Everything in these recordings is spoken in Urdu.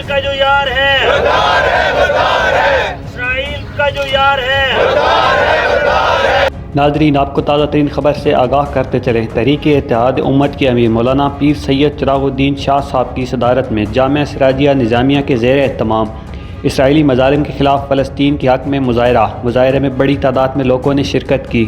کا جو یار ہے اسرائیل کا جو یار ہے۔ ناظرین، آپ کو تازہ ترین خبر سے آگاہ کرتے چلیں۔ تحریک اتحاد امت کے امیر مولانا پیر سید چراغ الدین شاہ صاحب کی صدارت میں جامعہ سراجیہ نظامیہ کے زیر اہتمام اسرائیلی مظالم کے خلاف فلسطین کے حق میں مظاہرے میں بڑی تعداد میں لوگوں نے شرکت کی۔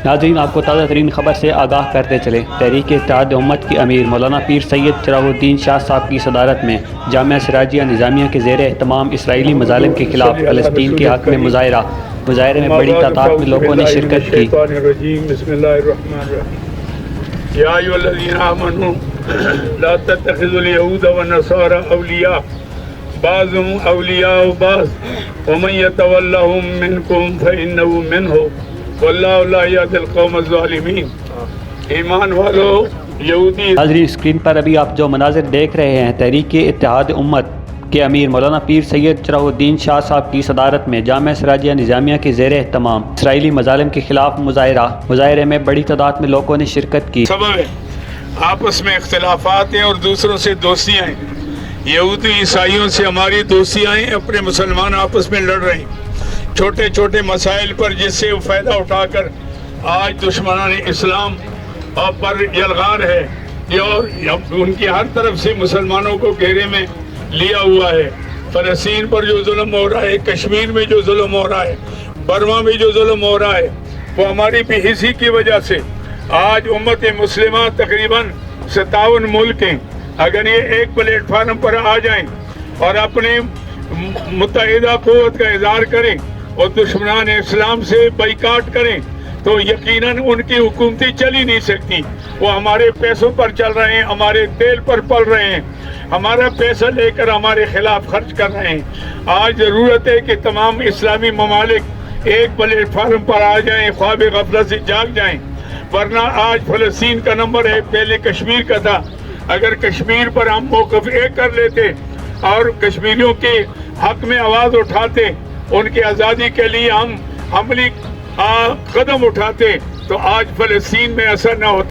ناظرین، آپ کو تازہ ترین خبر سے آگاہ کرتے چلیں۔ تحریک اتحاد امت کے امیر مولانا پیر سید چراغ الدین شاہ صاحب کی صدارت میں جامعہ سراجیہ نظامیہ کے زیر اہتمام اسرائیلی مظالم کے خلاف فلسطین کے حق میں مظاہرے میں بڑی تعداد میں لوگوں نے شرکت کی۔ بسم اللہ الرحمن الرحیم۔ یا ایھا الذین آمنوا لا تتخذوا اليہود والنصارى اولیاء بعضهم اولیاء بعض ومن یتولہم منکم فانہ منہم واللہ لا یہدی القوم الظالمین۔ ایمان والو، یہودی۔ ناظرین، اسکرین پر ابھی آپ جو مناظر دیکھ رہے ہیں، تحریک اتحاد امت کے امیر مولانا پیر سید چراغ الدین شاہ صاحب کی صدارت میں جامعہ سراجیہ نظامیہ کے زیر اہتمام اسرائیلی مظالم کے خلاف مظاہرے میں بڑی تعداد میں لوگوں نے شرکت کی۔ سبب ہے آپس میں اختلافات ہیں اور دوسروں سے دوستیاں ہیں۔ یہودی عیسائیوں سے ہماری دوستیاں ہیں، اپنے مسلمان آپس میں لڑ رہے ہیں چھوٹے چھوٹے مسائل پر، جس سے وہ فائدہ اٹھا کر آج دشمنان اسلام پر یلغار ہے اور ان کی ہر طرف سے مسلمانوں کو گھیرے میں لیا ہوا ہے۔ فلسطین پر جو ظلم ہو رہا ہے، کشمیر میں جو ظلم ہو رہا ہے، برما میں جو ظلم ہو رہا ہے، وہ ہماری بے حسی کی وجہ سے آج امت مسلمہ تقریباً 57 ملک ہیں، اگر یہ ایک پلیٹ فارم پر آ جائیں اور اپنے متحدہ قوت کا اظہار کریں اور دشمنان اسلام سے بائیکاٹ کریں تو یقیناً ان کی حکومتیں چل ہی نہیں سکتی۔ وہ ہمارے پیسوں پر چل رہے ہیں، ہمارے تیل پر پل رہے ہیں، ہمارا پیسہ لے کر ہمارے خلاف خرچ کر رہے ہیں۔ آج ضرورت ہے کہ تمام اسلامی ممالک ایک پلیٹ فارم پر آ جائیں، خواب غفلت سے جاگ جائیں، ورنہ آج فلسطین کا نمبر ہے، پہلے کشمیر کا تھا۔ اگر کشمیر پر ہم موقف ایک کر لیتے اور کشمیریوں کے حق میں آواز اٹھاتے، ان کی آزادی کے لیے ہم عملی قدم اٹھاتے، تو آج فلسطین میں اثر نہ ہوتا۔